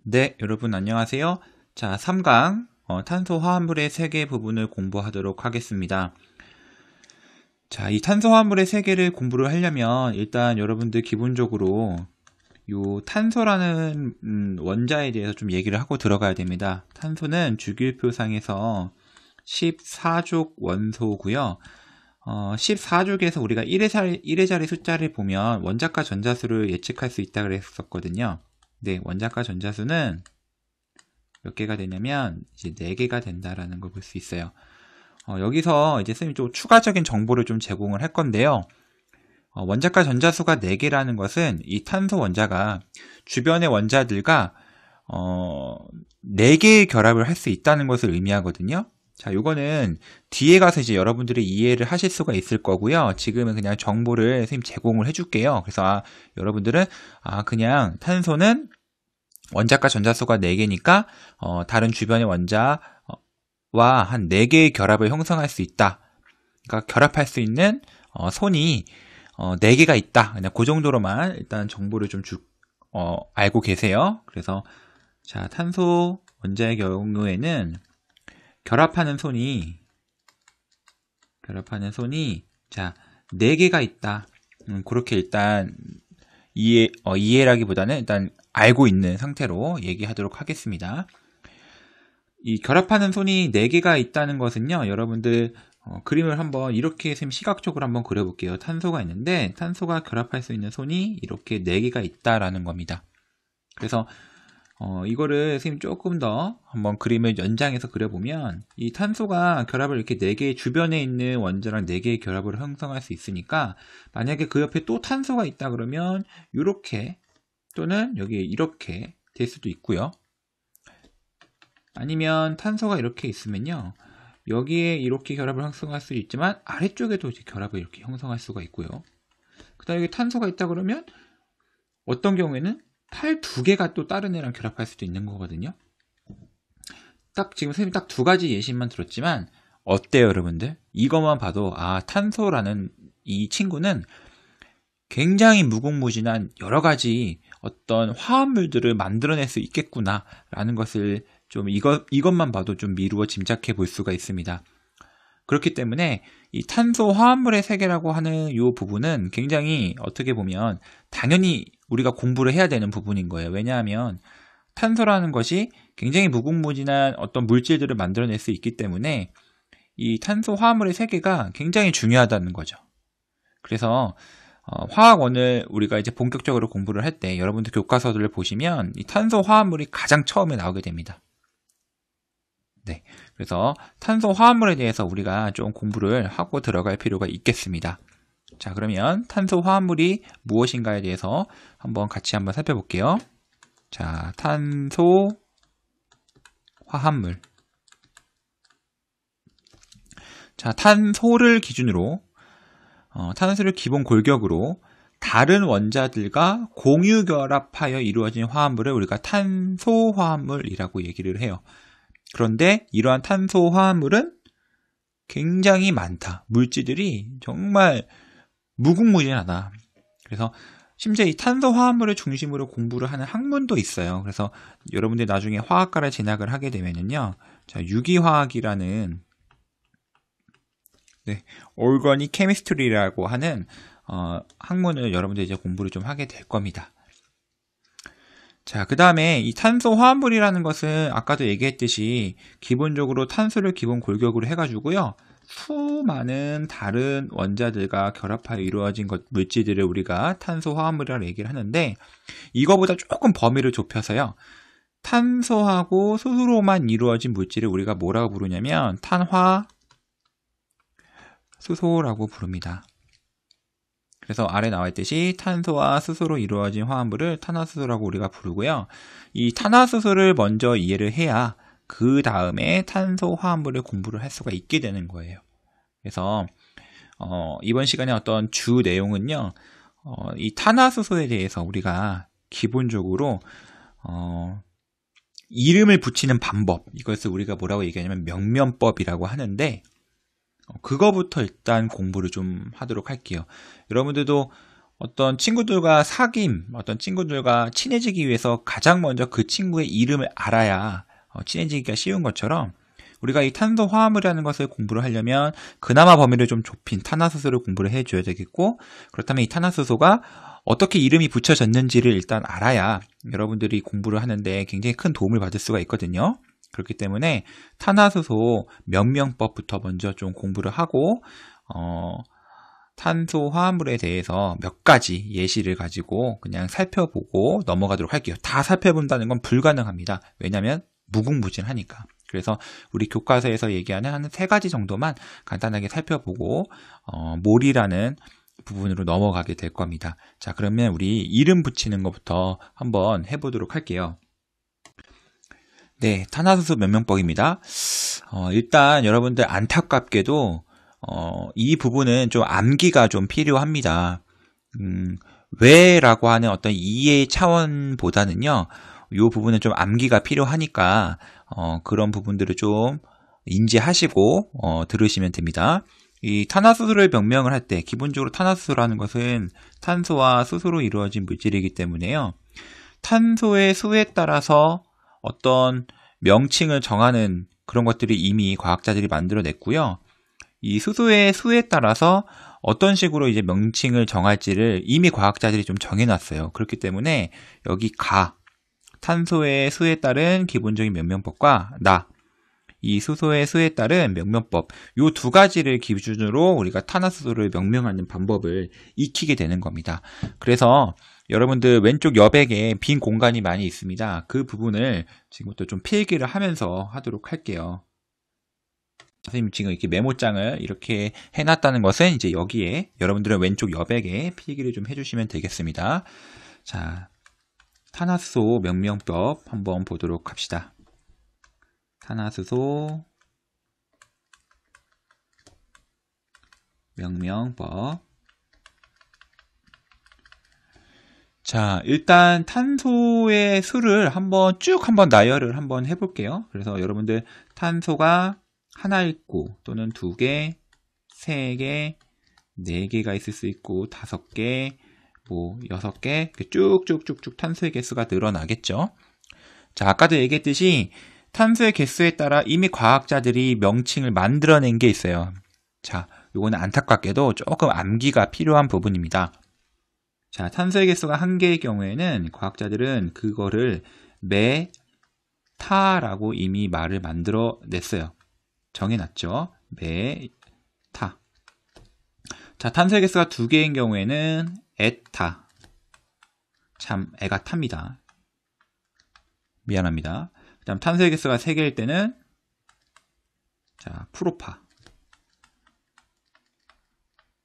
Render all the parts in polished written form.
네, 여러분 안녕하세요. 자, 3강 탄소화합물의 세계 부분을 공부하도록 하겠습니다. 자, 이 탄소화합물의 세계를 공부를 하려면 일단 여러분들 기본적으로 요 탄소라는 원자에 대해서 좀 얘기를 하고 들어가야 됩니다. 탄소는 주기율표상에서 14족 원소고요. 14족에서 우리가 1의 자리 숫자를 보면 원자과 전자수를 예측할 수 있다 그랬었거든요. 네, 원자과 전자수는 몇 개가 되냐면 이제 4개가 된다라는 걸 볼 수 있어요. 여기서 이제 선생님이 좀 추가적인 정보를 좀 제공을 할 건데요. 원자과 전자수가 4개라는 것은 이 탄소 원자가 주변의 원자들과 4개의 결합을 할 수 있다는 것을 의미하거든요. 자, 요거는 뒤에 가서 이제 여러분들이 이해를 하실 수가 있을 거고요. 지금은 그냥 정보를 선생님 제공을 해줄게요. 그래서 여러분들은 그냥 탄소는 원자과 전자수가 4개니까 다른 주변의 원자와 한 4개의 결합을 형성할 수 있다. 그러니까 결합할 수 있는 손이 4개가 있다. 그냥 그 정도로만 일단 정보를 좀 알고 계세요. 그래서 자, 탄소 원자의 경우에는 결합하는 손이 자 4개가 있다. 그렇게 일단 이해라기보다는 일단 알고 있는 상태로 얘기하도록 하겠습니다. 이 결합하는 손이 4개가 있다는 것은요, 여러분들 그림을 한번 이렇게 시각적으로 한번 그려볼게요. 탄소가 있는데 탄소가 결합할 수 있는 손이 이렇게 4개가 있다라는 겁니다. 그래서 이거를 선생님 조금 더 한번 그림을 연장해서 그려보면 이 탄소가 결합을 이렇게 4개 주변에 있는 원자랑 4개의 결합을 형성할 수 있으니까 만약에 그 옆에 또 탄소가 있다 그러면 이렇게 또는 여기 이렇게 될 수도 있고요. 아니면 탄소가 이렇게 있으면요. 여기에 이렇게 결합을 형성할 수 있지만 아래쪽에도 이제 결합을 이렇게 형성할 수가 있고요. 그 다음에 여기 탄소가 있다 그러면 어떤 경우에는 탈 2개가 또 다른 애랑 결합할 수도 있는 거거든요. 지금 선생님 딱 2가지 예시만 들었지만 어때요, 여러분들? 이것만 봐도 탄소라는 이 친구는 굉장히 무궁무진한 여러 가지 어떤 화합물들을 만들어낼 수 있겠구나 라는 것을 좀 이것만 봐도 좀 미루어 짐작해 볼 수가 있습니다. 그렇기 때문에 이 탄소 화합물의 세계라고 하는 이 부분은 굉장히 어떻게 보면 당연히 우리가 공부를 해야 되는 부분인 거예요. 왜냐하면 탄소라는 것이 굉장히 무궁무진한 어떤 물질들을 만들어낼 수 있기 때문에 이 탄소 화합물의 세계가 굉장히 중요하다는 거죠. 그래서 화학원을 우리가 이제 본격적으로 공부를 할 때 여러분들 교과서들을 보시면 이 탄소 화합물이 가장 처음에 나오게 됩니다. 네, 그래서 탄소 화합물에 대해서 우리가 좀 공부를 하고 들어갈 필요가 있겠습니다. 자, 그러면 탄소 화합물이 무엇인가에 대해서 같이 한번 살펴볼게요. 자, 탄소 화합물. 자, 탄소를 기준으로 탄소를 기본 골격으로 다른 원자들과 공유 결합하여 이루어진 화합물을 우리가 탄소 화합물이라고 얘기를 해요. 그런데 이러한 탄소 화합물은 굉장히 많다. 물질들이 정말 무궁무진하다. 그래서 심지어 이 탄소 화합물을 중심으로 공부를 하는 학문도 있어요. 그래서 여러분들이 나중에 화학과를 진학을 하게 되면요. 자, 유기화학이라는 Organic Chemistry라고 하는 학문을 여러분들이 이제 공부를 좀 하게 될 겁니다. 자, 그 다음에 이 탄소 화합물이라는 것은 아까도 얘기했듯이 기본적으로 탄소를 기본 골격으로 해가지고요. 수많은 다른 원자들과 결합하여 이루어진 물질들을 우리가 탄소 화합물이라고 얘기를 하는데 이거보다 조금 범위를 좁혀서요. 탄소하고 수소로만 이루어진 물질을 우리가 뭐라고 부르냐면 탄화수소라고 부릅니다. 그래서 아래 나와 있듯이 탄소와 수소로 이루어진 화합물을 탄화수소라고 우리가 부르고요. 이 탄화수소를 먼저 이해를 해야 그 다음에 탄소 화합물을 공부를 할 수가 있게 되는 거예요. 그래서 이번 시간에 어떤 주 내용은요. 이 탄화수소에 대해서 우리가 기본적으로 이름을 붙이는 방법, 이것을 우리가 뭐라고 얘기하냐면 명면법이라고 하는데 그거부터 일단 공부를 좀 하도록 할게요. 여러분들도 어떤 친구들과 어떤 친구들과 친해지기 위해서 가장 먼저 그 친구의 이름을 알아야 친해지기가 쉬운 것처럼 우리가 이 탄소 화합물이라는 것을 공부를 하려면 그나마 범위를 좀 좁힌 탄화수소를 공부를 해줘야 되겠고, 그렇다면 이 탄화수소가 어떻게 이름이 붙여졌는지를 일단 알아야 여러분들이 공부를 하는데 굉장히 큰 도움을 받을 수가 있거든요. 그렇기 때문에 탄화수소 명명법부터 먼저 좀 공부를 하고 탄소 화합물에 대해서 몇 가지 예시를 가지고 그냥 살펴보고 넘어가도록 할게요. 다 살펴본다는 건 불가능합니다. 왜냐하면 무궁무진하니까. 그래서 우리 교과서에서 얘기하는 한 3가지 정도만 간단하게 살펴보고 몰이라는 부분으로 넘어가게 될 겁니다. 자, 그러면 우리 이름 붙이는 것부터 한번 해보도록 할게요. 네, 탄화수소 명명법입니다. 일단 여러분들 안타깝게도 이 부분은 좀 암기가 좀 필요합니다. 왜라고 하는 어떤 이해 차원보다는요, 이 부분은 좀 암기가 필요하니까 그런 부분들을 좀 인지하시고 들으시면 됩니다. 이 탄화수소를 명명을 할 때 기본적으로 탄화수소라는 것은 탄소와 수소로 이루어진 물질이기 때문에요. 탄소의 수에 따라서 어떤 명칭을 정하는 그런 것들이 이미 과학자들이 만들어냈고요. 이 수소의 수에 따라서 어떤 식으로 이제 명칭을 정할지를 이미 과학자들이 좀 정해놨어요. 그렇기 때문에 여기 탄소의 수에 따른 기본적인 명명법과 이 수소의 수에 따른 명명법, 이 2가지를 기준으로 우리가 탄화수소를 명명하는 방법을 익히게 되는 겁니다. 그래서 여러분들 왼쪽 여백에 빈 공간이 많이 있습니다. 그 부분을 지금부터 좀 필기를 하면서 하도록 할게요. 선생님 지금 이렇게 메모장을 이렇게 해놨다는 것은 이제 여기에 여러분들은 왼쪽 여백에 필기를 좀 해주시면 되겠습니다. 자, 탄화수소 명명법 한번 보도록 합시다. 탄화수소 명명법. 자, 일단 탄소의 수를 쭉 한번 나열을 한번 해볼게요. 그래서 여러분들 탄소가 하나 있고 또는 2개, 3개, 4개가 있을 수 있고 5개, 6개 쭉쭉쭉쭉 탄소의 개수가 늘어나겠죠. 자, 아까도 얘기했듯이 탄소의 개수에 따라 이미 과학자들이 명칭을 만들어낸 게 있어요. 자, 이거는 안타깝게도 조금 암기가 필요한 부분입니다. 자, 탄소의 개수가 1개의 경우에는 과학자들은 그거를 메타라고 이미 말을 만들어 냈어요. 정해놨죠. 메타. 자, 탄소의 개수가 2개인 경우에는 에타. 참 애가 탑니다. 미안합니다. 그 다음 탄소의 개수가 3개일 때는 자, 프로파.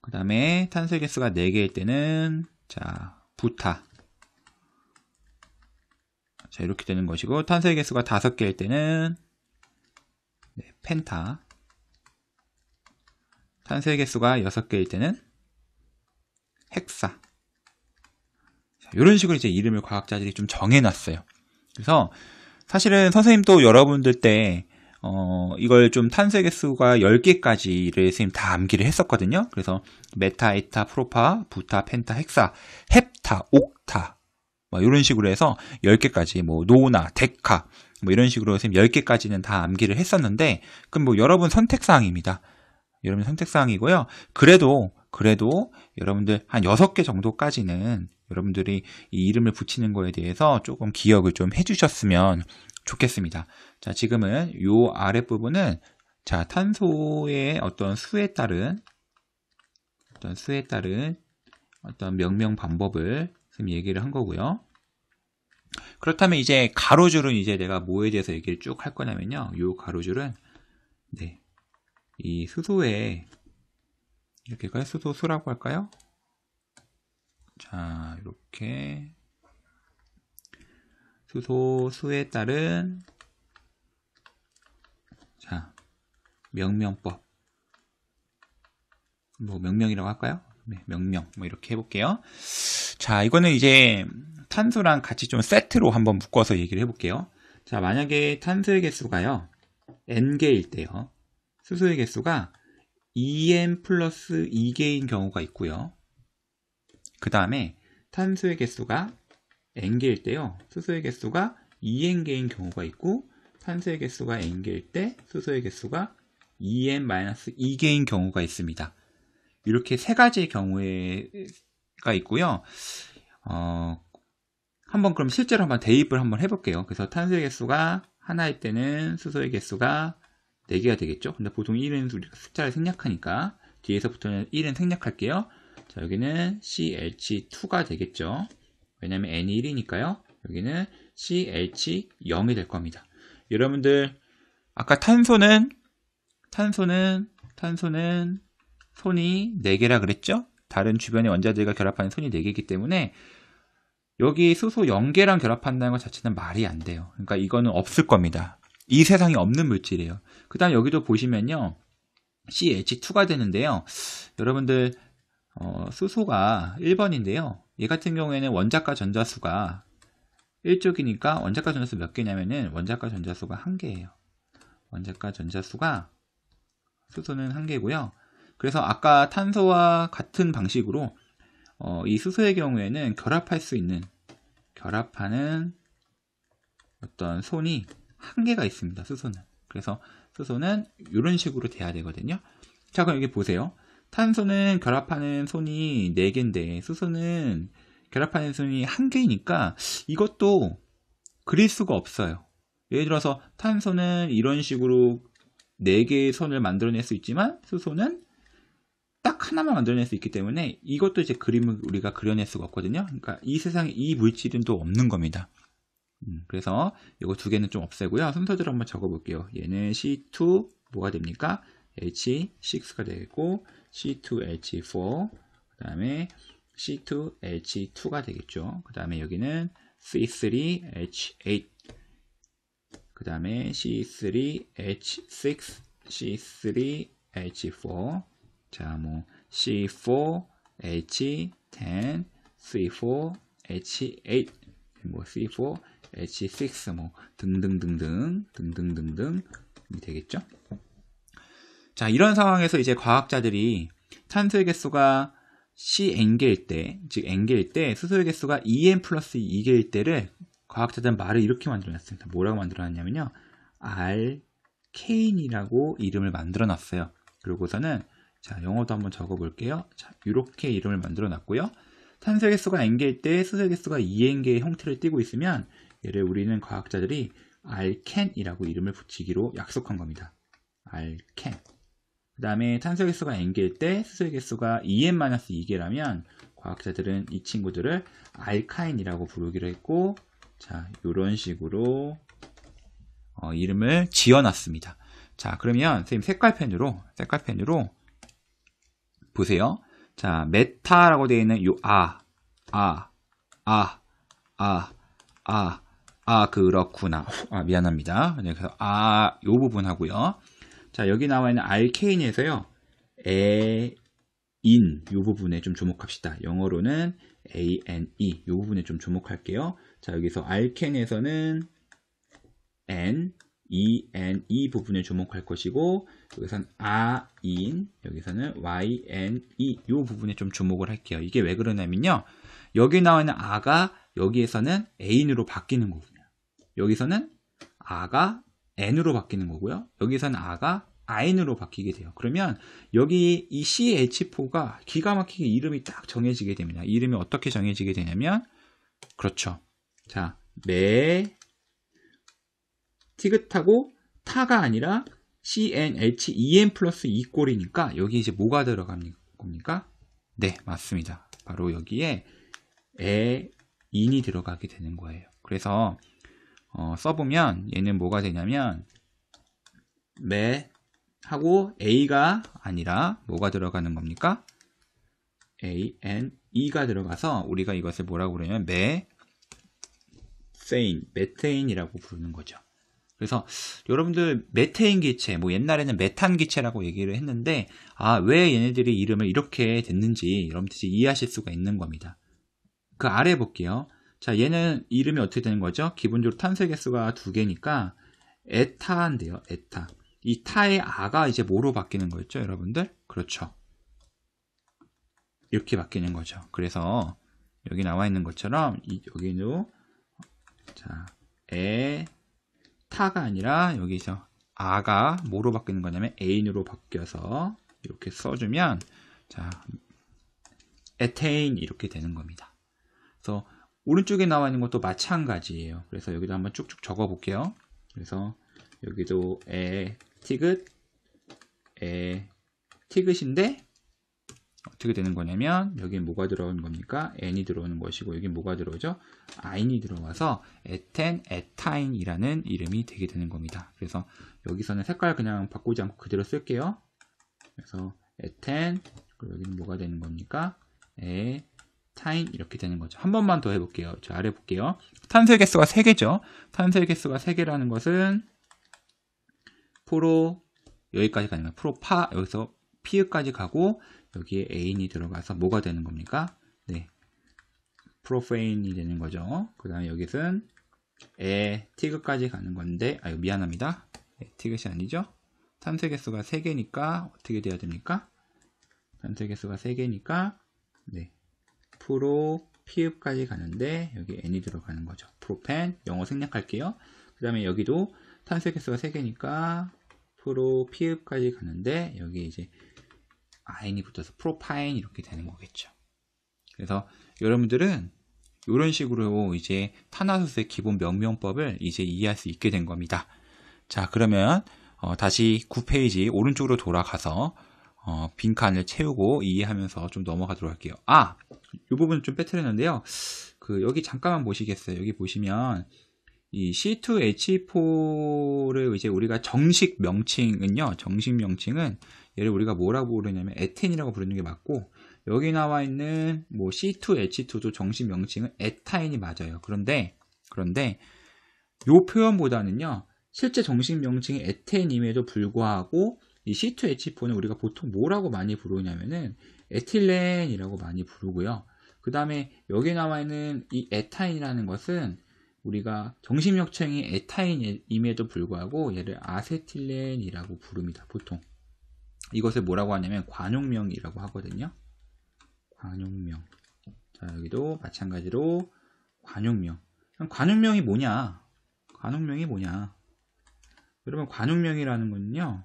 그 다음에 탄소의 개수가 4개일 때는 자, 부타. 자, 이렇게 되는 것이고, 탄소의 개수가 5개일 때는 펜타. 탄소의 개수가 6개일 때는 헥사. 자, 이런 식으로 이제 이름을 과학자들이 좀 정해놨어요. 그래서 사실은 선생님도 여러분들 때 이걸 좀 탄소의 개수가 10개까지를 선생님 다 암기를 했었거든요. 그래서 메타, 에타, 프로파, 부타, 펜타, 헥사, 헵타, 옥타 이런 식으로 해서 10개까지 노나, 데카 이런 식으로 선생님 10개까지는 다 암기를 했었는데 그럼 여러분 선택사항입니다. 여러분 선택사항이고요. 그래도 여러분들 한 6개 정도까지는 여러분들이 이 이름을 붙이는 거에 대해서 조금 기억을 좀 해주셨으면 좋겠습니다. 자, 지금은 요 아랫부분은 자, 탄소의 어떤 수에 따른 어떤 명명 방법을 지금 얘기를 한 거고요. 그렇다면 이제 가로줄은 이제 내가 뭐에 대해서 얘기를 쭉 할 거냐면요. 요 가로줄은 이 수소의 이렇게 수소 수라고 할까요? 자, 이렇게 수소 수에 따른 자, 명명법. 명명이라고 할까요? 네, 명명. 이렇게 해볼게요. 자, 이거는 이제 탄소랑 같이 좀 세트로 한번 묶어서 얘기를 해볼게요. 자, 만약에 탄소의 개수가요, n개일 때요, 수소의 개수가 2n 플러스 2개인 경우가 있고요. 그 다음에 탄소의 개수가 n개일 때요, 수소의 개수가 2n개인 경우가 있고, 탄소의 개수가 n개일 때 수소의 개수가 2n-2개인 경우가 있습니다. 이렇게 세 가지의 경우가 있고요. 한번 그럼 실제로 한번 대입을 한번 해볼게요. 그래서 탄소의 개수가 하나일 때는 수소의 개수가 4개가 되겠죠. 근데 보통 1은 우리가 숫자를 생략하니까 뒤에서부터는 1은 생략할게요. 자, 여기는 CH2가 되겠죠. 왜냐면 n이 1이니까요. 여기는 CH0이 될 겁니다. 여러분들 아까 탄소는 손이 4개라 그랬죠? 다른 주변의 원자들과 결합하는 손이 4개이기 때문에 여기 수소 0개랑 결합한다는 것 자체는 말이 안 돼요. 그러니까 이거는 없을 겁니다. 이 세상에 없는 물질이에요. 그 다음 여기도 보시면요, CH2가 되는데요. 여러분들 수소가 1번인데요. 얘 같은 경우에는 원자과 전자수가 1쪽이니까 원자과 전자수 몇 개냐면은 원자과 전자수가 1개예요. 원자과 전자수가 수소는 1개고요. 그래서 아까 탄소와 같은 방식으로 이 수소의 경우에는 결합하는 어떤 손이 1개가 있습니다. 수소는. 그래서 수소는 이런 식으로 돼야 되거든요. 자, 그럼 여기 보세요. 탄소는 결합하는 손이 4개인데 수소는 결합하는 손이 1개이니까 이것도 그릴 수가 없어요. 예를 들어서 탄소는 이런 식으로 4개의 손을 만들어낼 수 있지만 수소는 딱 하나만 만들어낼 수 있기 때문에 이것도 이제 그림을 우리가 그려낼 수가 없거든요. 그러니까 이 세상에 이 물질은 또 없는 겁니다. 그래서 이거 2개는 좀 없애고요. 순서대로 한번 적어볼게요. 얘는 C2 뭐가 됩니까? H6가 되고 C2H4, 그 다음에 C2H2가 되겠죠. 그 다음에 여기는 C3H8, 그 다음에 C3H6, C3H4, 자, 뭐 C4H10, C4H8, 뭐 C4H6, 뭐 등등등등 되겠죠. 자, 이런 상황에서 이제 과학자들이 탄소의 개수가 CN개일 때, 즉 N개일 때 수소의 개수가 2N 플러스 2개일 때를 과학자들은 말을 이렇게 만들어놨습니다. 뭐라고 만들어놨냐면요, 알케인이라고 이름을 만들어놨어요. 그리고서는 자, 영어도 한번 적어볼게요. 자, 이렇게 이름을 만들어놨고요. 탄소의 개수가 N개일 때 수소의 개수가 2N개의 형태를 띠고 있으면 얘를 우리는 과학자들이 알켄이라고 이름을 붙이기로 약속한 겁니다. 알켄. 그 다음에 탄소의 개수가 N개일 때 수소의 개수가 2N-2개라면 과학자들은 이 친구들을 알카인이라고 부르기로 했고, 자, 이런 식으로 이름을 지어놨습니다. 자, 그러면 선생님 색깔펜으로 보세요. 자, 메타라고 되어 있는 요 그렇구나. 미안합니다. 그래서 요 부분 하고요. 자, 여기 나와 있는 알케인에서요, 요 부분에 좀 주목합시다. 영어로는 ANE, 요 부분에 좀 주목할게요. 자, 여기서 알켄에서는 ENE 부분에 주목할 것이고, 여기서는 아인, 여기서는 YNE, 요 부분에 좀 주목을 할게요. 이게 왜 그러냐면요, 여기 나와 있는 아가 여기에서는 N으로 바뀌는 거고요. 여기서는 아가 N으로 바뀌는 거고요. 여기서는 아가 IN으로 바뀌게 돼요. 그러면 여기 이 CH4가 기가 막히게 이름이 딱 정해지게 됩니다. 이름이 어떻게 정해지게 되냐면, 그렇죠. 자, 티긋하고 타가 아니라 CNH2N 플러스 2꼴이니까 여기 이제 뭐가 들어간 겁니까? 네, 맞습니다. 바로 여기에 인이 들어가게 되는 거예요. 그래서 써보면 얘는 뭐가 되냐면 하고 A가 아니라 뭐가 들어가는 겁니까? ANE가 들어가서 우리가 이것을 뭐라고 그러냐면 메테인이라고 부르는 거죠. 그래서 여러분들 메테인 기체, 뭐 옛날에는 메탄 기체라고 얘기를 했는데, 왜 얘네들이 이름을 이렇게 됐는지 여러분들이 이해하실 수가 있는 겁니다. 그 아래 볼게요. 자, 얘는 이름이 어떻게 되는 거죠? 기본적으로 탄소 개수가 2개니까 에타인데요. 에타. 이 타의 아가 이제 뭐로 바뀌는 거였죠, 여러분들? 그렇죠. 이렇게 바뀌는 거죠. 그래서 여기 나와 있는 것처럼 여기도 자, 타가 아니라 여기서 아가 뭐로 바뀌는 거냐면 애인으로 바뀌어서 이렇게 써주면 자, 에테인 이렇게 되는 겁니다. 그래서 오른쪽에 나와 있는 것도 마찬가지예요. 그래서 여기도 한번 쭉쭉 적어 볼게요. 그래서 여기도 티귿 티귿인데 어떻게 되는 거냐면 여기에 뭐가 들어오는 겁니까? n이 들어오는 것이고 여기 뭐가 들어오죠? in이 들어와서 에텐, 에타인이라는 이름이 되게 되는 겁니다. 그래서 여기서는 색깔 그냥 바꾸지 않고 그대로 쓸게요. 그래서 에텐, 그리고 여기는 뭐가 되는 겁니까? 에타인 이렇게 되는 거죠. 한 번만 더 해볼게요. 저 아래 볼게요. 탄소의 개수가 3개죠. 탄소의 개수가 3개라는 것은 프로 여기까지 가는 거예요. 프로파 여기서 피읍까지 가고 여기에 에인이 들어가서 뭐가 되는 겁니까? 네, 프로페인이 되는 거죠. 그 다음에 여기서는 티귿까지 가는 건데 미안합니다. 티귿이 아니죠. 탄소 개수가 3개니까 어떻게 돼야 됩니까? 탄소 개수가 3개니까 네, 프로 피읍까지 가는데 여기 n이 들어가는 거죠. 프로펜 영어 생략할게요. 그 다음에 여기도 탄소 개수가 3개니까 프로 피읍까지 가는데 여기 이제 in이 붙어서 프로파인 이렇게 되는 거겠죠. 그래서 여러분들은 이런 식으로 이제 탄화수소의 기본 명명법을 이제 이해할 수 있게 된 겁니다. 자, 그러면 다시 9페이지 오른쪽으로 돌아가서 빈칸을 채우고 이해하면서 좀 넘어가도록 할게요. 이 부분 좀 빼뜨렸는데요. 여기 잠깐만 보시겠어요? 여기 보시면 이 C2H4를 이제 우리가 정식 명칭은 얘를 우리가 뭐라고 부르냐면 에텐이라고 부르는 게 맞고, 여기 나와 있는 뭐 C2H2도 정식 명칭은 에타인이 맞아요. 그런데 요 표현보다는요, 실제 정식 명칭이 에텐임에도 불구하고 이 C2H4는 우리가 보통 뭐라고 많이 부르냐면은 에틸렌이라고 많이 부르고요. 그 다음에 여기 나와 있는 이 에타인이라는 것은 우리가 정식 명칭이 에타인임에도 불구하고 얘를 아세틸렌이라고 부릅니다. 보통 이것을 뭐라고 하냐면 관용명이라고 하거든요. 관용명. 자, 여기도 마찬가지로 관용명. 관용명이 뭐냐? 여러분, 관용명이라는 건요,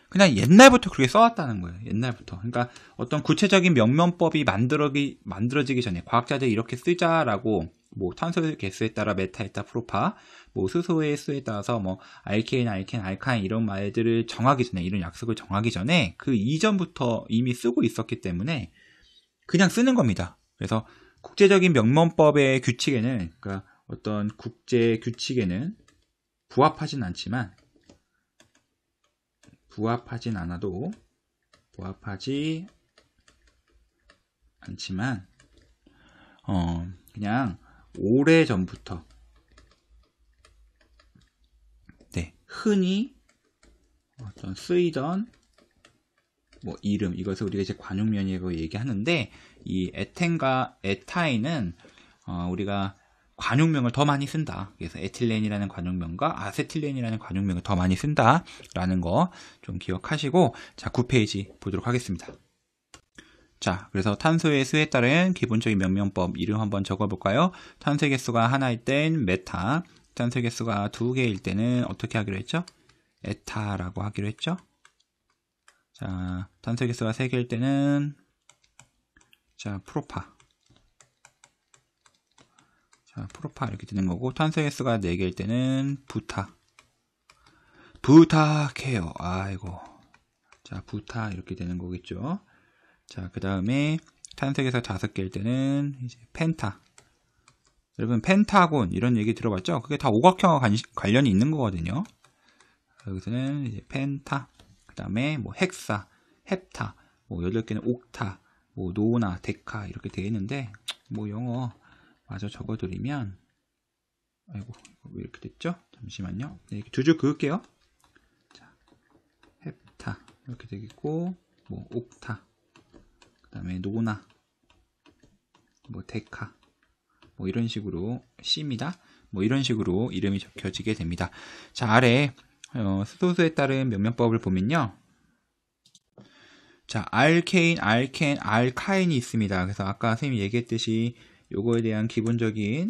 그냥 옛날부터 그렇게 써왔다는 거예요. 옛날부터. 그러니까 어떤 구체적인 명명법이 만들어지기 전에 과학자들이 이렇게 쓰자라고, 뭐 탄소의 개수에 따라 메타에타 프로파, 뭐 수소의 수에 따라서 뭐 알케인, 알카인 이런 말들을 정하기 전에, 이런 약속을 정하기 전에 그 이전부터 이미 쓰고 있었기 때문에 그냥 쓰는 겁니다. 그래서 국제적인 명명법의 규칙에는, 그러니까 어떤 국제 규칙에는 부합하진 않지만 그냥 오래전부터 흔히 어떤 쓰이던 뭐 이름, 이것을 우리가 이제 관용명이라고 얘기하는데, 이 에텐과 에타인은 우리가 관용명을 더 많이 쓴다. 그래서 에틸렌이라는 관용명과 아세틸렌이라는 관용명을 더 많이 쓴다라는 거 좀 기억하시고, 자, 9페이지 보도록 하겠습니다. 자, 그래서 탄소의 수에 따른 기본적인 명명법 이름 한번 적어볼까요? 탄소의 개수가 하나일 땐 메타, 탄소의 개수가 2개일 때는 어떻게 하기로 했죠? 에타라고 하기로 했죠? 자, 탄소의 개수가 3개일 때는 자, 프로파. 자, 프로파 이렇게 되는 거고, 탄소의 개수가 4개일 때는 부탁해요. 아이고. 자, 부타 이렇게 되는 거겠죠. 자, 그 다음에 탄소의 개수가 5개일 때는 이제 펜타. 여러분, 펜타곤 이런 얘기 들어봤죠? 그게 다 오각형과 관련이 있는 거거든요. 여기서는 이제 펜타, 그 다음에 뭐 헥사, 헵타, 뭐 8개는 옥타, 뭐 노나, 데카 이렇게 되어 있는데, 뭐 영어 마저 적어드리면, 아이고, 왜 이렇게 됐죠? 잠시만요. 네, 이렇게 두 줄 그을게요. 자, 헵타 이렇게 되겠고, 뭐 옥타, 그 다음에 노나, 뭐 데카, 뭐 이런 식으로 C입니다. 뭐 이런 식으로 이름이 적혀지게 됩니다. 자, 아래 수소수에 따른 명명법을 보면요, 자, 알케인, 알켄, 알카인이 있습니다. 그래서 아까 선생님이 얘기했듯이 요거에 대한 기본적인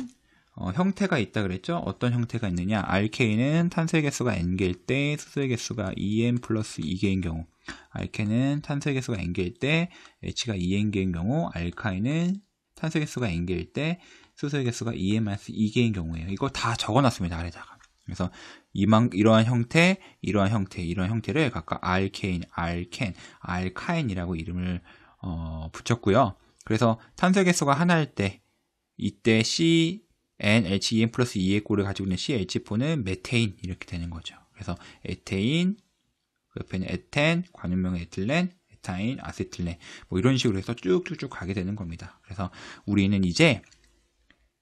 형태가 있다 그랬죠? 어떤 형태가 있느냐? 알케인은 탄소의 개수가 n개일 때 수소의 개수가 2n 플러스 2개인 경우, 알켄은 탄소의 개수가 n개일 때 H가 2n개인 경우, 알카인은 탄소의 개수가 n개일 때 수소의 개수가 2n 마이너스 2개인 경우예요. 이거 다 적어놨습니다, 아래다가. 그래서 이러한 형태, 이러한 형태, 이러한 형태를 각각 알케인, 알켄, 알카인이라고 이름을 붙였고요. 그래서 탄소의 개수가 하나일 때 이때 NH2n 플러스 2의 꼴을 가지고 있는 CH4는 메테인 이렇게 되는 거죠. 그래서 에테인, 그 옆에는 에텐, 관용명의 에틸렌, 에타인, 아세틸렌 뭐 이런 식으로 해서 쭉쭉쭉 가게 되는 겁니다. 그래서 우리는 이제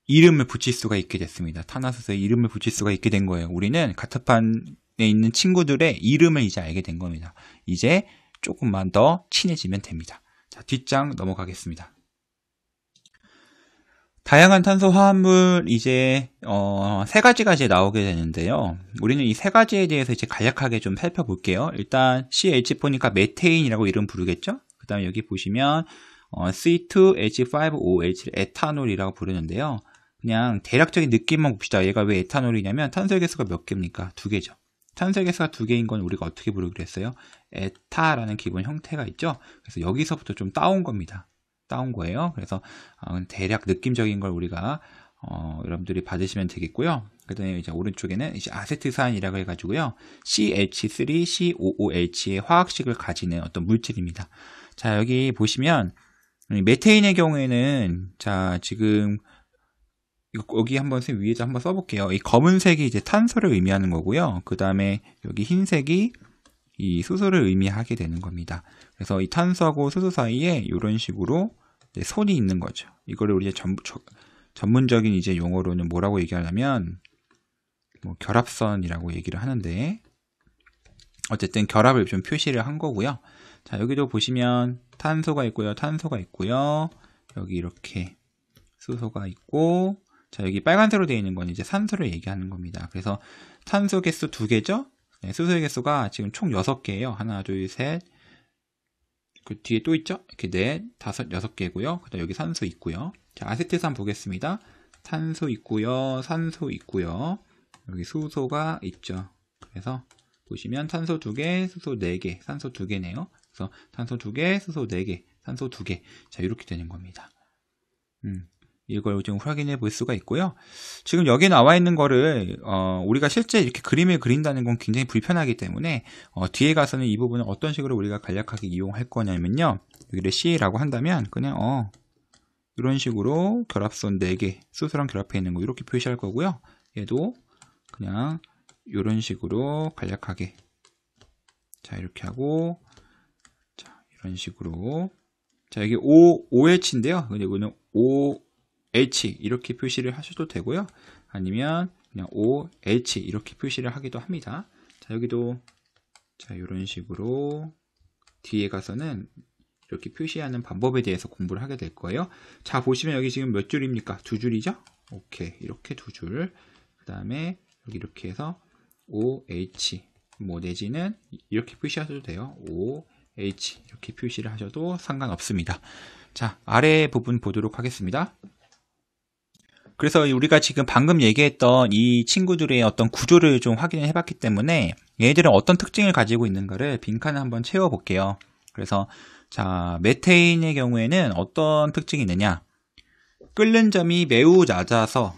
이름을 붙일 수가 있게 됐습니다. 탄화수소에 이름을 붙일 수가 있게 된 거예요. 우리는 가타판에 있는 친구들의 이름을 이제 알게 된 겁니다. 이제 조금만 더 친해지면 됩니다. 자, 뒷장 넘어가겠습니다. 다양한 탄소 화합물 이제 세 가지가 이제 나오게 되는데요. 우리는 이 세 가지에 대해서 이제 간략하게 좀 살펴볼게요. 일단 CH4니까 메테인이라고 이름 부르겠죠. 그 다음에 여기 보시면 C2H5OH 에탄올이라고 부르는데요. 그냥 대략적인 느낌만 봅시다. 얘가 왜 에탄올이냐면 탄소의 개수가 몇 개입니까? 2개죠. 탄소의 개수가 2개인 건 우리가 어떻게 부르기로 했어요? 에타라는 기본 형태가 있죠. 그래서 여기서부터 좀 따온 겁니다. 따온 거예요. 그래서 대략 느낌적인 걸 우리가 여러분들이 받으시면 되겠고요. 그 다음에 이제 오른쪽에는 이제 아세트산이라고 해가지고요. CH3COOH의 화학식을 가지는 어떤 물질입니다. 자, 여기 보시면 메테인의 경우에는 자, 지금 여기 한번 위에다 한번 써볼게요. 이 검은색이 이제 탄소를 의미하는 거고요. 그 다음에 여기 흰색이 이 수소를 의미하게 되는 겁니다. 그래서 이 탄소하고 수소 사이에 이런 식으로 선이 있는 거죠. 이거를 우리 전문적인 이제 용어로는 뭐라고 얘기하냐면 뭐 결합선이라고 얘기를 하는데 어쨌든 결합을 좀 표시를 한 거고요. 자, 여기도 보시면 탄소가 있고요. 탄소가 있고요. 여기 이렇게 수소가 있고, 자, 여기 빨간색으로 되어 있는 건 이제 산소를 얘기하는 겁니다. 그래서 탄소 개수 2개죠? 네, 수소의 개수가 지금 총 6개예요. 하나, 둘, 셋. 그 뒤에 또 있죠? 이렇게 넷, 다섯, 6개고요. 그다음 여기 산소 있고요. 자, 아세트산 보겠습니다. 탄소 있고요. 산소 있고요. 여기 수소가 있죠. 그래서 보시면 탄소 2개, 수소 4개, 산소 2개네요. 그래서 탄소 2개, 수소 4개, 산소 2개. 자, 이렇게 되는 겁니다. 이걸 좀 확인해 볼 수가 있고요. 지금 여기 나와 있는 거를 우리가 실제 이렇게 그림을 그린다는 건 굉장히 불편하기 때문에 뒤에 가서는 이 부분을 어떤 식으로 우리가 간략하게 이용할 거냐면요. 여기를 C라고 한다면 그냥 이런 식으로 결합선 4개, 수소랑 결합해 있는 거 이렇게 표시할 거고요. 얘도 그냥 이런 식으로 간략하게 자, 이렇게 하고 자, 이런 식으로 자, 여기 OH인데요. 이거는 OH 이렇게 표시를 하셔도 되고요. 아니면 그냥 OH 이렇게 표시를 하기도 합니다. 자, 여기도 자, 이런 식으로 뒤에 가서는 이렇게 표시하는 방법에 대해서 공부를 하게 될 거예요. 자, 보시면 여기 지금 몇 줄입니까? 2줄이죠? 오케이. 이렇게 2줄. 그 다음에 여기 이렇게 해서 OH 뭐 내지는 이렇게 표시하셔도 돼요. OH 이렇게 표시를 하셔도 상관없습니다. 자, 아래 부분 보도록 하겠습니다. 그래서 우리가 지금 방금 얘기했던 이 친구들의 어떤 구조를 좀 확인을 해봤기 때문에 얘들은 어떤 특징을 가지고 있는가를 빈칸을 한번 채워볼게요. 그래서 자, 메테인의 경우에는 어떤 특징이 있느냐? 끓는 점이 매우 낮아서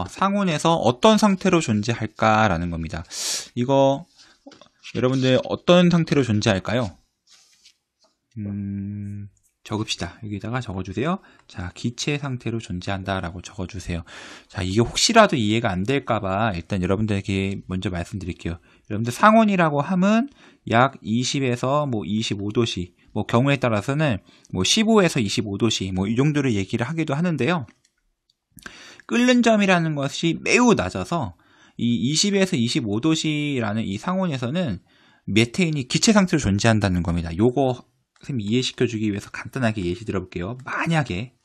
상온에서 어떤 상태로 존재할까라는 겁니다. 이거 여러분들 어떤 상태로 존재할까요? 적읍시다. 여기다가 적어주세요. 자, 기체 상태로 존재한다라고 적어주세요. 자, 이게 혹시라도 이해가 안 될까봐 일단 여러분들에게 먼저 말씀드릴게요. 여러분들 상온이라고 함은 약 20에서 뭐 25도씨, 뭐 경우에 따라서는 뭐 15에서 25도씨, 뭐 이 정도를 얘기를 하기도 하는데요. 끓는 점이라는 것이 매우 낮아서 이 20에서 25도씨라는 이 상온에서는 메테인이 기체 상태로 존재한다는 겁니다. 요거 선생님이 이해시켜주기 위해서 간단하게 예시 들어볼게요. 만약에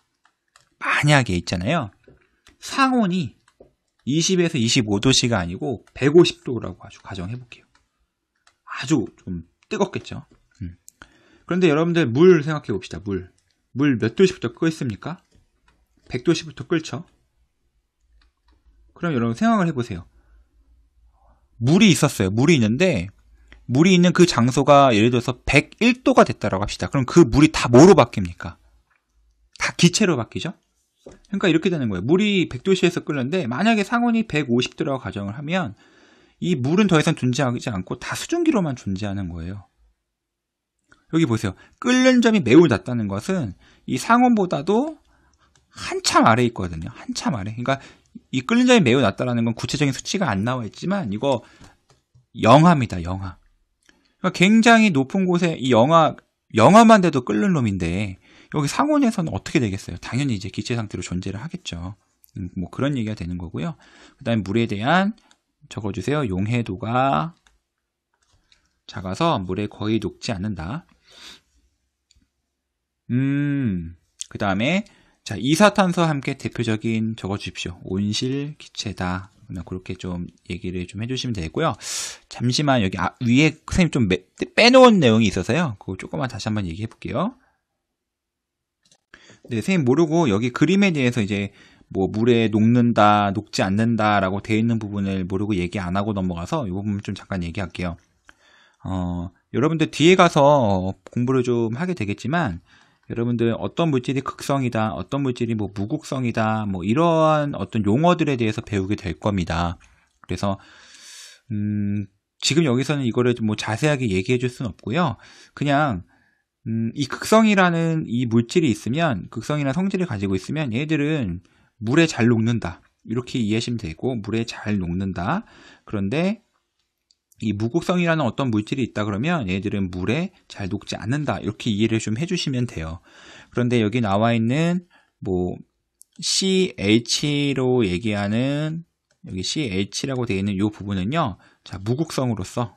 있잖아요. 상온이 20에서 25도씨가 아니고 150도라고 아주 가정해볼게요. 아주 좀 뜨겁겠죠. 그런데 여러분들 물 생각해 봅시다. 물 몇 도씨부터 끓습니까? 100도씨부터 끓죠. 그럼 여러분 생각을 해보세요. 물이 있었어요. 물이 있는데 물이 있는 그 장소가 예를 들어서 101도가 됐다라고 합시다. 그럼 그 물이 다 뭐로 바뀝니까? 다 기체로 바뀌죠? 그러니까 이렇게 되는 거예요. 물이 100도씨에서 끓는데 만약에 상온이 150도라고 가정을 하면 이 물은 더 이상 존재하지 않고 다 수증기로만 존재하는 거예요. 여기 보세요. 끓는 점이 매우 낮다는 것은 이 상온보다도 한참 아래에 있거든요. 한참 아래. 그러니까 이 끓는 점이 매우 낮다라는 건 구체적인 수치가 안 나와 있지만 이거 영하입니다. 영하. 그러니까 굉장히 높은 곳에 이 영하만 돼도 끓는 놈인데 여기 상온에서는 어떻게 되겠어요? 당연히 이제 기체 상태로 존재를 하겠죠. 뭐 그런 얘기가 되는 거고요. 그 다음에 물에 대한 적어주세요. 용해도가 작아서 물에 거의 녹지 않는다. 그 다음에 자 이산화탄소와 함께 대표적인 적어주십시오. 온실 기체다. 그렇게 좀 얘기를 좀 해주시면 되고요. 잠시만 여기 위에 선생님 좀 빼놓은 내용이 있어서요. 그거 조금만 다시 한번 얘기해 볼게요. 네, 선생님 모르고 여기 그림에 대해서 이제 뭐 물에 녹는다, 녹지 않는다라고 되어 있는 부분을 모르고 얘기 안 하고 넘어가서 이 부분 좀 잠깐 얘기할게요. 여러분들 뒤에 가서 공부를 좀 하게 되겠지만 여러분들 어떤 물질이 극성이다, 어떤 물질이 뭐 무극성이다, 뭐 이러한 어떤 용어들에 대해서 배우게 될 겁니다. 그래서 지금 여기서는 이거를 뭐 자세하게 얘기해 줄 수는 없고요. 그냥 이 극성이라는 이 물질이 있으면, 극성이라는 성질을 가지고 있으면 얘들은 물에 잘 녹는다. 이렇게 이해하시면 되고, 물에 잘 녹는다. 그런데 이 무극성이라는 어떤 물질이 있다 그러면 얘들은 물에 잘 녹지 않는다. 이렇게 이해를 좀 해주시면 돼요. 그런데 여기 나와 있는 뭐 CH로 얘기하는 여기 CH라고 되어 있는 이 부분은요. 자, 무극성으로서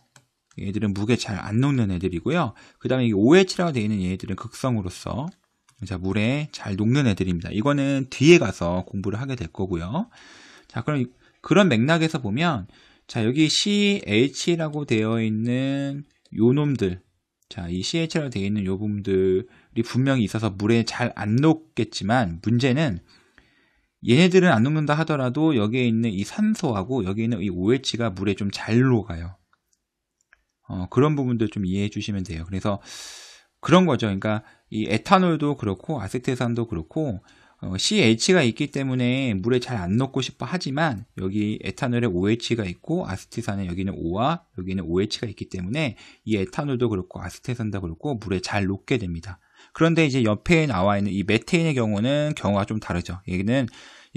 얘들은 물에 잘 안 녹는 애들이고요. 그 다음에 OH라고 되어 있는 얘들은 극성으로서 자, 물에 잘 녹는 애들입니다. 이거는 뒤에 가서 공부를 하게 될 거고요. 자, 그럼 그런 맥락에서 보면 자, 여기 CH라고 되어 있는 요 놈들. 자, 이 CH라고 되어 있는 요 놈들이 분명히 있어서 물에 잘 안 녹겠지만 문제는 얘네들은 안 녹는다 하더라도 여기에 있는 이 산소하고 여기 있는 이 OH가 물에 좀 잘 녹아요. 그런 부분들 좀 이해해 주시면 돼요. 그래서 그런 거죠. 그러니까 이 에탄올도 그렇고 아세트산도 그렇고 CH가 있기 때문에 물에 잘 안 녹고 싶어 하지만 여기 에탄올에 OH가 있고 아세트산에 여기는 O와 여기는 OH가 있기 때문에 이 에탄올도 그렇고 아세트산도 그렇고 물에 잘 녹게 됩니다. 그런데 이제 옆에 나와 있는 이 메테인의 경우는 경우가 좀 다르죠. 여기는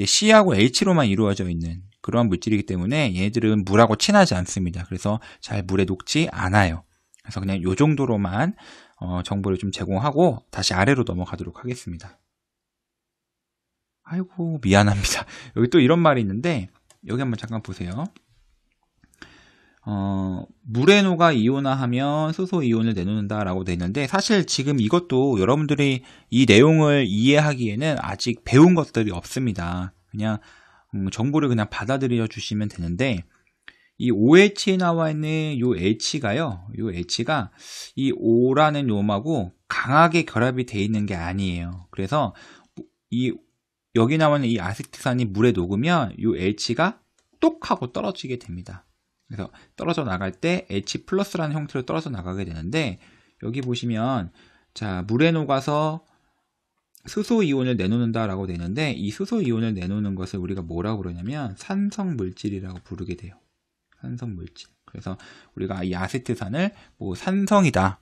C하고 H로만 이루어져 있는 그러한 물질이기 때문에 얘들은 물하고 친하지 않습니다. 그래서 잘 물에 녹지 않아요. 그래서 그냥 이 정도로만 정보를 좀 제공하고 다시 아래로 넘어가도록 하겠습니다. 아이고 미안합니다. 여기 또 이런 말이 있는데 여기 한번 잠깐 보세요. 물에 녹아 이온화하면 수소 이온을 내놓는다 라고 되어 있는데 사실 지금 이것도 여러분들이 이 내용을 이해하기에는 아직 배운 것들이 없습니다. 그냥 정보를 그냥 받아들여 주시면 되는데 이 OH에 나와 있는 요 H가요. 요 H가 이 O라는 놈하고 강하게 결합이 되어 있는 게 아니에요. 그래서 이 여기 나와 있는 이 아세트산이 물에 녹으면 요 H가 똑 하고 떨어지게 됩니다. 그래서 떨어져 나갈 때 H 플러스라는 형태로 떨어져 나가게 되는데 여기 보시면 자 물에 녹아서 수소 이온을 내놓는다 라고 되는데 이 수소 이온을 내놓는 것을 우리가 뭐라고 부르냐면 산성 물질이라고 부르게 돼요. 산성 물질. 그래서 우리가 이 아세트산을 뭐 산성이다.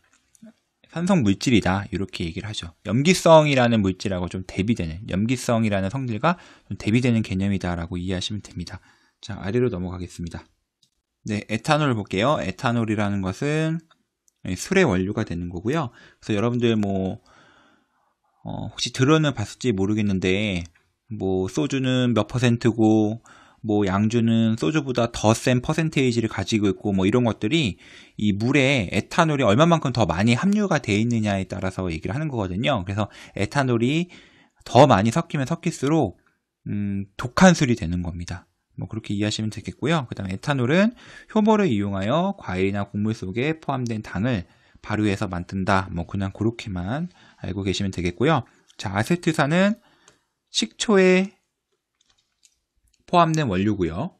산성 물질이다. 이렇게 얘기를 하죠. 염기성이라는 물질하고 좀 대비되는 염기성이라는 성질과 좀 대비되는 개념이다라고 이해하시면 됩니다. 자, 아래로 넘어가겠습니다. 네, 에탄올을 볼게요. 에탄올이라는 것은 술의 원료가 되는 거고요. 그래서 여러분들 뭐 혹시 들어는 봤을지 모르겠는데 뭐 소주는 몇 퍼센트고 뭐 양주는 소주보다 더 센 퍼센테이지를 가지고 있고 뭐 이런 것들이 이 물에 에탄올이 얼마만큼 더 많이 함유가 되어 있느냐에 따라서 얘기를 하는 거거든요. 그래서 에탄올이 더 많이 섞이면 섞일수록 독한 술이 되는 겁니다. 뭐 그렇게 이해하시면 되겠고요. 그 다음에 에탄올은 효모를 이용하여 과일이나 곡물 속에 포함된 당을 발효해서 만든다. 뭐 그냥 그렇게만 알고 계시면 되겠고요. 자, 아세트산은 식초에 포함된 원료고요.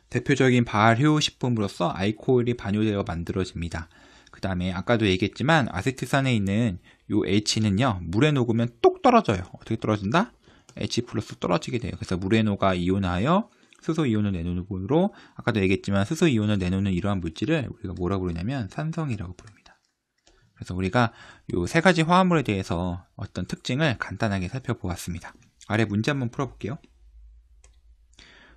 대표적인 발효식품으로서 알코올이 반효되어 만들어집니다. 그 다음에 아까도 얘기했지만 아세트산에 있는 요 H는요, 물에 녹으면 똑 떨어져요. 어떻게 떨어진다? H 플러스 떨어지게 돼요. 그래서 물에 녹아 이온하여 수소 이온을 내놓는 으로, 아까도 얘기했지만 수소 이온을 내놓는 이러한 물질을 우리가 뭐라고 부르냐면 산성이라고 부릅니다. 그래서 우리가 요 세 가지 화합물에 대해서 어떤 특징을 간단하게 살펴보았습니다. 아래 문제 한번 풀어볼게요.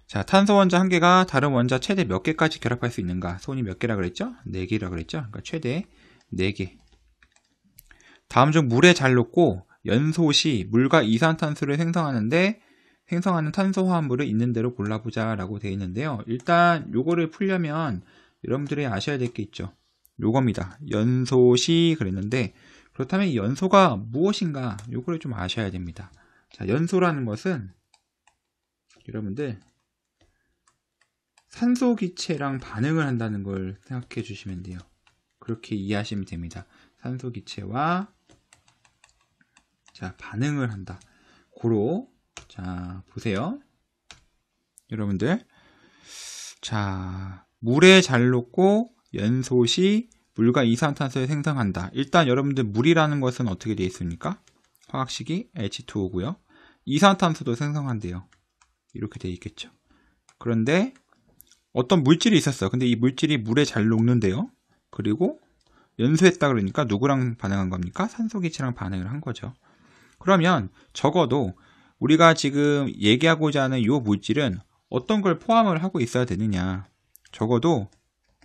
자, 탄소 원자 한 개가 다른 원자 최대 몇 개까지 결합할 수 있는가? 손이 몇 개라 그랬죠? 4개라 그랬죠? 그러니까 최대 4개. 다음 중 물에 잘 녹고 연소 시 물과 이산탄소를 생성하는 탄소 화합물을 있는 대로 골라보자 라고 되어 있는데요. 일단 요거를 풀려면 여러분들이 아셔야 될 게 있죠. 요겁니다. 연소 시 그랬는데, 그렇다면 이 연소가 무엇인가? 요거를 좀 아셔야 됩니다. 자, 연소라는 것은 여러분들 산소 기체랑 반응을 한다는 걸 생각해 주시면 돼요. 그렇게 이해하시면 됩니다. 산소 기체와 자, 반응을 한다. 고로 자, 보세요. 여러분들. 자, 물에 잘 녹고 연소 시 물과 이산탄소를 생성한다. 일단 여러분들 물이라는 것은 어떻게 되어 있습니까? 화학식이 H2O고요. 이산탄소도 생성한대요. 이렇게 되어 있겠죠. 그런데 어떤 물질이 있었어. 근데 이 물질이 물에 잘 녹는데요. 그리고 연소했다 그러니까 누구랑 반응한 겁니까? 산소기체랑 반응을 한 거죠. 그러면 적어도 우리가 지금 얘기하고자 하는 이 물질은 어떤 걸 포함을 하고 있어야 되느냐. 적어도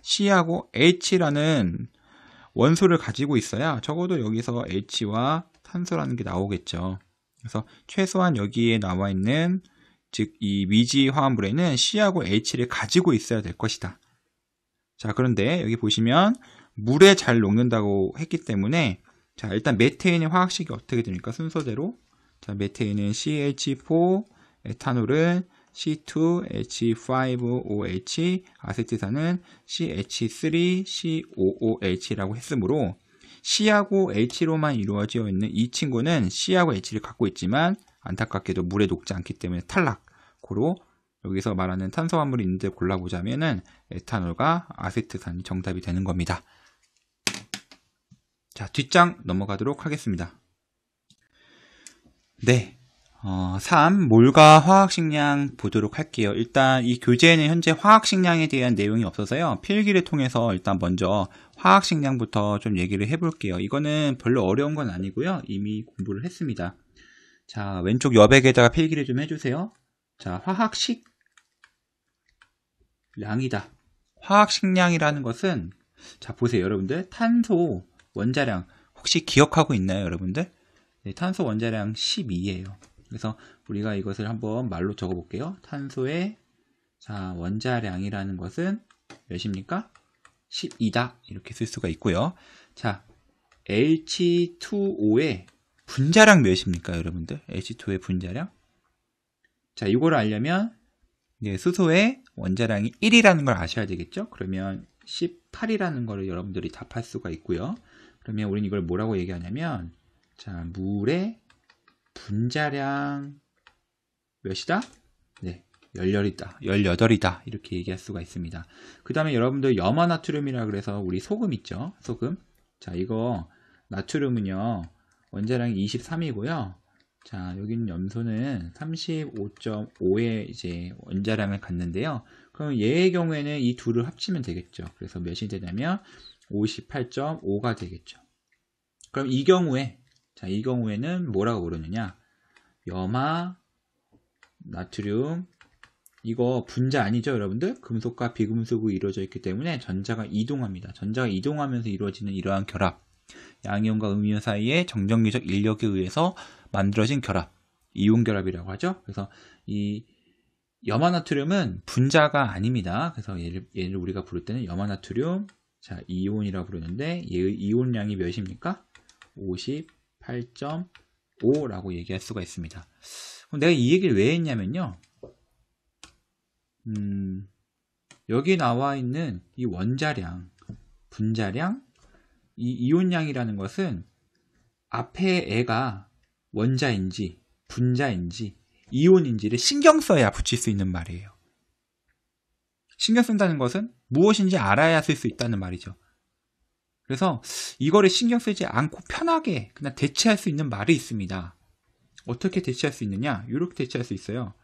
C하고 H라는 원소를 가지고 있어야 적어도 여기서 H와 탄소라는 게 나오겠죠. 그래서 최소한 여기에 나와 있는 즉 이 미지 화합물에는 C하고 H를 가지고 있어야 될 것이다. 자, 그런데 여기 보시면 물에 잘 녹는다고 했기 때문에 자, 일단 메테인의 화학식이 어떻게 됩니까? 순서대로 자, 메테인은 CH4, 에탄올은 C2H5OH, 아세트산은 CH3COOH라고 했으므로 C하고 H로만 이루어져 있는 이 친구는 C하고 H를 갖고 있지만 안타깝게도 물에 녹지 않기 때문에 탈락. 고로 여기서 말하는 탄소화물이 있는데 골라보자면은 에탄올과 아세트산이 정답이 되는 겁니다. 자, 뒷장 넘어가도록 하겠습니다. 네, 3. 몰과 화학식량 보도록 할게요. 일단 이 교재에는 현재 화학식량에 대한 내용이 없어서요. 필기를 통해서 일단 먼저 화학식량부터 좀 얘기를 해볼게요. 이거는 별로 어려운 건 아니고요. 이미 공부를 했습니다. 자, 왼쪽 여백에다가 필기를 좀 해주세요. 자, 화학식량이다. 화학식량이라는 것은 자, 보세요. 여러분들 탄소 원자량 혹시 기억하고 있나요, 여러분들? 네, 탄소 원자량 12예요. 그래서 우리가 이것을 한번 말로 적어 볼게요. 탄소의 자, 원자량이라는 것은 몇입니까? 12다. 이렇게 쓸 수가 있고요. 자, H2O의 분자량 몇입니까, 여러분들? H2O의 분자량? 자, 이거를 알려면 수소의 원자량이 1이라는 걸 아셔야 되겠죠? 그러면 18이라는 걸 여러분들이 답할 수가 있고요. 그러면 우리는 이걸 뭐라고 얘기하냐면 자, 물의 분자량 몇이다? 네, 18이다. 이렇게 얘기할 수가 있습니다. 그 다음에 여러분들 염화나트륨이라 그래서 우리 소금 있죠? 소금. 자, 이거 나트륨은요, 원자량이 23이고요. 자, 여기는 염소는 35.5의 이제 원자량을 갖는데요. 그럼 얘의 경우에는 이 둘을 합치면 되겠죠. 그래서 몇이 되냐면 58.5가 되겠죠. 그럼 이 경우에 자, 이 경우에는 뭐라고 부르느냐? 염화 나트륨 이거 분자 아니죠, 여러분들? 금속과 비금속으로 이루어져 있기 때문에 전자가 이동합니다. 전자가 이동하면서 이루어지는 이러한 결합, 양이온과 음이온 사이의 정전기적 인력에 의해서 만들어진 결합, 이온 결합이라고 하죠. 그래서 이 염화나트륨은 분자가 아닙니다. 그래서 얘를 우리가 부를 때는 염화나트륨 자, 이온이라고 부르는데 얘의 이온량이 몇입니까? 58.5라고 얘기할 수가 있습니다. 그럼 내가 이 얘기를 왜 했냐면요. 여기 나와 있는 이 원자량, 분자량, 이 이온량이라는 것은 앞에 애가 원자인지 분자인지 이온인지를 신경 써야 붙일 수 있는 말이에요. 신경 쓴다는 것은 무엇인지 알아야 쓸 수 있다는 말이죠. 그래서 이거를 신경 쓰지 않고 편하게 그냥 대체할 수 있는 말이 있습니다. 어떻게 대체할 수 있느냐? 이렇게 대체할 수 있어요.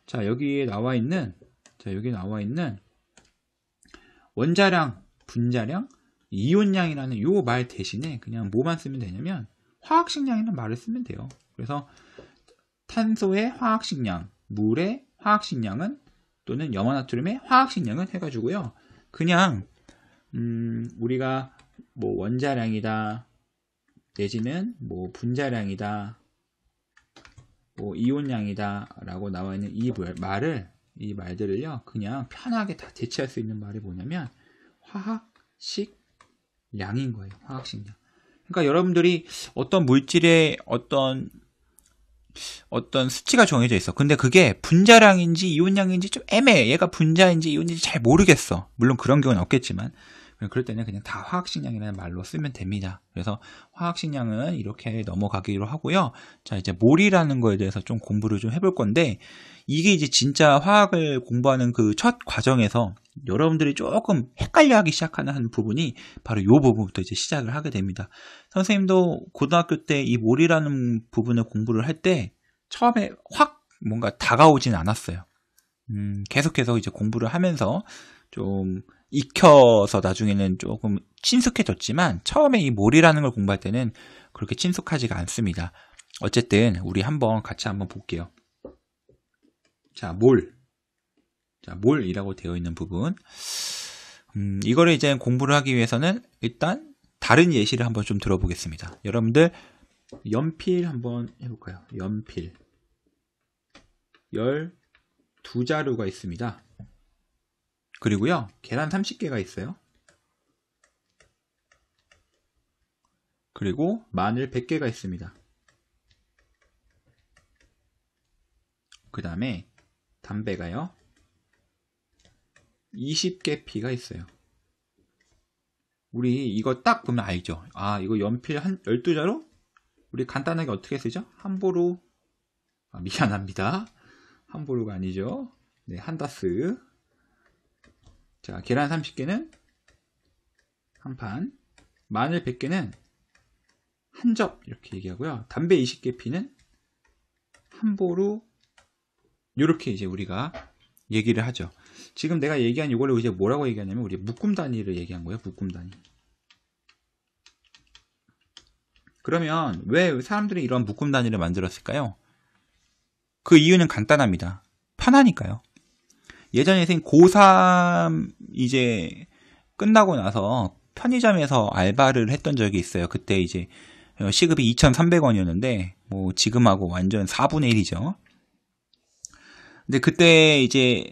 자, 여기 나와 있는 원자량, 분자량, 이온량이라는 요 말 대신에 그냥 뭐만 쓰면 되냐면 화학식량이라는 말을 쓰면 돼요. 그래서 탄소의 화학식량, 물의 화학식량은 또는 염화나트륨의 화학식량은 해가지고요. 그냥 우리가 뭐 원자량이다 내지는 뭐 분자량이다 뭐 이온량이다 라고 나와 있는 이 말들을요 그냥 편하게 다 대체할 수 있는 말이 뭐냐면 화학식량인 거예요. 화학식량. 그러니까 여러분들이 어떤 물질의 어떤 수치가 정해져 있어. 근데 그게 분자량인지 이온량인지 좀 애매해. 얘가 분자인지 이온인지 잘 모르겠어. 물론 그런 경우는 없겠지만 그럴 때는 그냥 다 화학식량이라는 말로 쓰면 됩니다. 그래서 화학식량은 이렇게 넘어가기로 하고요. 자, 이제 몰이라는 거에 대해서 좀 공부를 좀 해볼 건데 이게 이제 진짜 화학을 공부하는 그 첫 과정에서 여러분들이 조금 헷갈려하기 시작하는 한 부분이 바로 이 부분부터 이제 시작을 하게 됩니다. 선생님도 고등학교 때 이 몰이라는 부분을 공부를 할 때 처음에 확 뭔가 다가오진 않았어요. 계속해서 이제 공부를 하면서 좀 익혀서 나중에는 조금 친숙해졌지만 처음에 이 몰이라는 걸 공부할 때는 그렇게 친숙하지가 않습니다. 어쨌든 우리 같이 한번 볼게요. 자, 몰이라고 되어 있는 부분. 이거를 이제 공부를 하기 위해서는 일단 다른 예시를 한번 좀 들어보겠습니다. 여러분들 연필 한번 해볼까요? 연필 12자루가 있습니다. 그리고요 계란 30개가 있어요. 그리고 마늘 100개가 있습니다. 그 다음에 담배가요 20개 피가 있어요. 우리 이거 딱 보면 알죠? 아, 이거 연필 12자루? 우리 간단하게 어떻게 쓰죠? 함부로, 미안합니다. 함부로가 아니죠. 네, 한다스. 자, 계란 30개는 한 판, 마늘 100개는 한 접 이렇게 얘기하고요. 담배 20개 피는 함보루 이렇게 이제 우리가 얘기를 하죠. 지금 내가 얘기한 이거를 이제 뭐라고 얘기하냐면 우리 묶음 단위를 얘기한 거예요. 묶음 단위. 그러면 왜 사람들이 이런 묶음 단위를 만들었을까요? 그 이유는 간단합니다. 편하니까요. 예전에 선생님 고3 이제 끝나고 나서 편의점에서 알바를 했던 적이 있어요. 그때 이제 시급이 2,300원이었는데 뭐 지금하고 완전 4분의 1이죠. 근데 그때 이제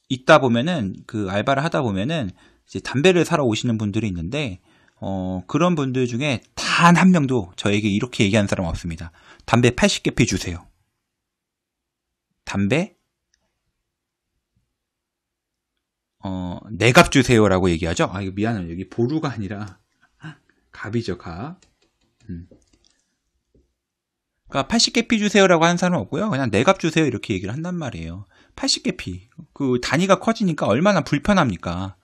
있다 보면은 그 알바를 하다 보면은 이제 담배를 사러 오시는 분들이 있는데 그런 분들 중에 단 한 명도 저에게 이렇게 얘기하는 사람 없습니다. 담배 80개 피 주세요. 담배 4갑 주세요라고 얘기하죠. 아, 이거 미안해요. 여기 보루가 아니라 갑이죠, 갑. 그러니까 80개 피 주세요라고 하는 사람은 없고요. 그냥 4갑 주세요 이렇게 얘기를 한단 말이에요. 80개 피. 그 단위가 커지니까 얼마나 불편합니까?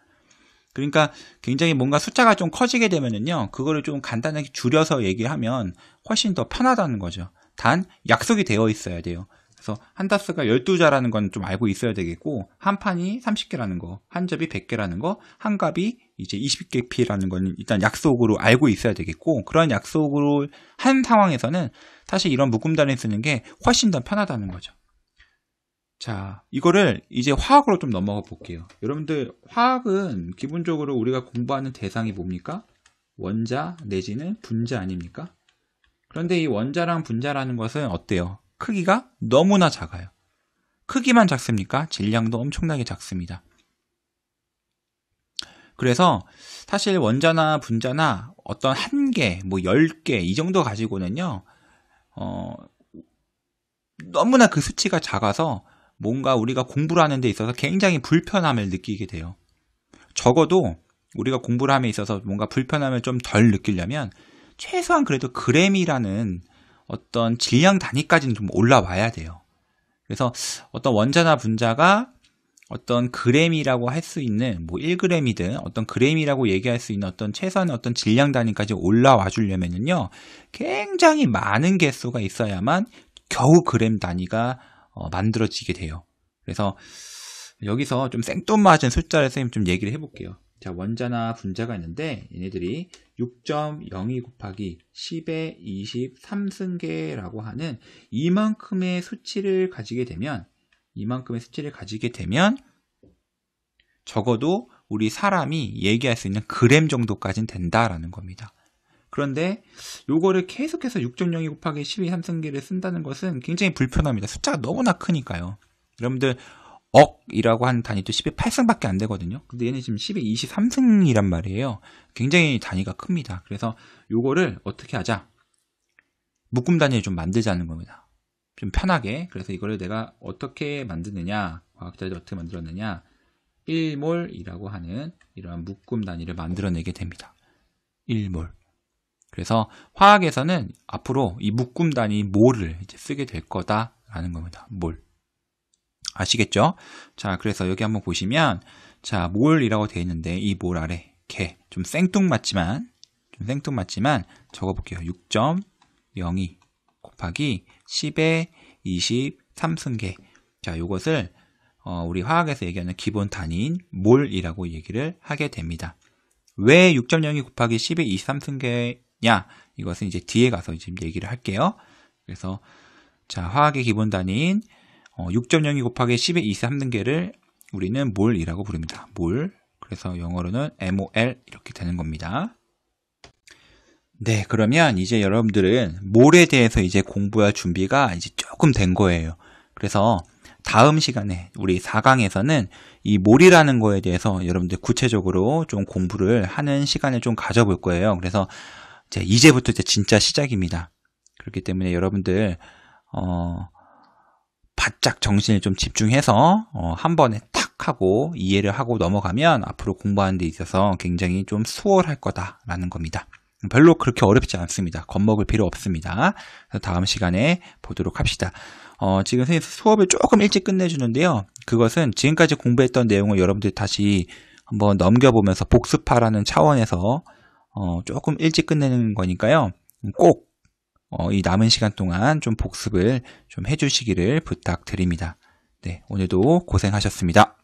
그러니까 굉장히 뭔가 숫자가 좀 커지게 되면은요. 그거를 좀 간단하게 줄여서 얘기하면 훨씬 더 편하다는 거죠. 단 약속이 되어 있어야 돼요. 그래서 한 다스가 12자라는 건 좀 알고 있어야 되겠고 한 판이 30개라는 거, 한 접이 100개라는 거, 한 갑이 이제 20개 피라는 거는 일단 약속으로 알고 있어야 되겠고 그런 약속으로 한 상황에서는 사실 이런 묶음 단위 쓰는 게 훨씬 더 편하다는 거죠. 자, 이거를 이제 화학으로 좀 넘어가 볼게요. 여러분들 화학은 기본적으로 우리가 공부하는 대상이 뭡니까? 원자 내지는 분자 아닙니까? 그런데 이 원자랑 분자라는 것은 어때요? 크기가 너무나 작아요. 크기만 작습니까? 질량도 엄청나게 작습니다. 그래서 사실 원자나 분자나 어떤 한 개, 뭐 10개 이 정도 가지고는요. 너무나 그 수치가 작아서 뭔가 우리가 공부를 하는 데 있어서 굉장히 불편함을 느끼게 돼요. 적어도 우리가 공부를 함에 있어서 뭔가 불편함을 좀 덜 느끼려면 최소한 그래도 그램이라는 어떤 질량 단위까지는 좀 올라와야 돼요. 그래서 어떤 원자나 분자가 어떤 그램이라고 할 수 있는 뭐 1g이든 어떤 그램이라고 얘기할 수 있는 어떤 최소한의 어떤 질량 단위까지 올라와 주려면은요, 굉장히 많은 개수가 있어야만 겨우 그램 단위가 만들어지게 돼요. 그래서 여기서 좀 생뚱맞은 숫자를 선생님 좀 얘기를 해볼게요. 자, 원자나 분자가 있는데 얘네들이 6.02 곱하기 10의 23승계라고 하는 이만큼의 수치를 가지게 되면 적어도 우리 사람이 얘기할 수 있는 그램 정도까지는 된다라는 겁니다. 그런데 요거를 계속해서 6.02 곱하기 12 3승계를 쓴다는 것은 굉장히 불편합니다. 숫자가 너무나 크니까요. 여러분들 억이라고 하는 단위도 10의 8승밖에 안 되거든요. 근데 얘는 지금 10의 23승이란 말이에요. 굉장히 단위가 큽니다. 그래서 요거를 어떻게 하자? 묶음 단위를 좀 만들자는 겁니다. 좀 편하게. 그래서 이거를 내가 어떻게 만드느냐, 과학자들이 어떻게 만들었느냐, 1몰이라고 하는 이러한 묶음 단위를 만들어내게 됩니다. 1몰. 그래서 화학에서는 앞으로 이 묶음 단위 몰을 이제 쓰게 될 거다라는 겁니다. 몰. 아시겠죠? 자, 그래서 여기 한번 보시면, 자, 몰이라고 되어 있는데 이 몰 아래 개 좀 생뚱맞지만 적어볼게요. 6.02 곱하기 10의 23승계. 자, 요것을 우리 화학에서 얘기하는 기본 단위인 몰이라고 얘기를 하게 됩니다. 왜 6.02 곱하기 10의 23승계냐? 이것은 이제 뒤에 가서 지금 얘기를 할게요. 그래서 자, 화학의 기본 단위인 6.02 곱하기 10의 23승계를 우리는 몰이라고 부릅니다. 몰. 그래서 영어로는 MOL 이렇게 되는 겁니다. 네, 그러면 이제 여러분들은 몰에 대해서 이제 공부할 준비가 이제 조금 된 거예요. 그래서 다음 시간에 우리 4강에서는 이 몰이라는 거에 대해서 여러분들 구체적으로 좀 공부를 하는 시간을 좀 가져볼 거예요. 그래서 이제부터 이제 진짜 시작입니다. 그렇기 때문에 여러분들 바짝 정신을 좀 집중해서 한 번에 탁 하고 이해를 하고 넘어가면 앞으로 공부하는 데 있어서 굉장히 좀 수월할 거다라는 겁니다. 별로 그렇게 어렵지 않습니다. 겁먹을 필요 없습니다. 그래서 다음 시간에 보도록 합시다. 지금 선생님 수업을 조금 일찍 끝내주는데요. 그것은 지금까지 공부했던 내용을 여러분들이 다시 한번 넘겨보면서 복습하라는 차원에서 조금 일찍 끝내는 거니까요. 꼭 이 남은 시간 동안 좀 복습을 좀 해주시기를 부탁드립니다. 네, 오늘도 고생하셨습니다.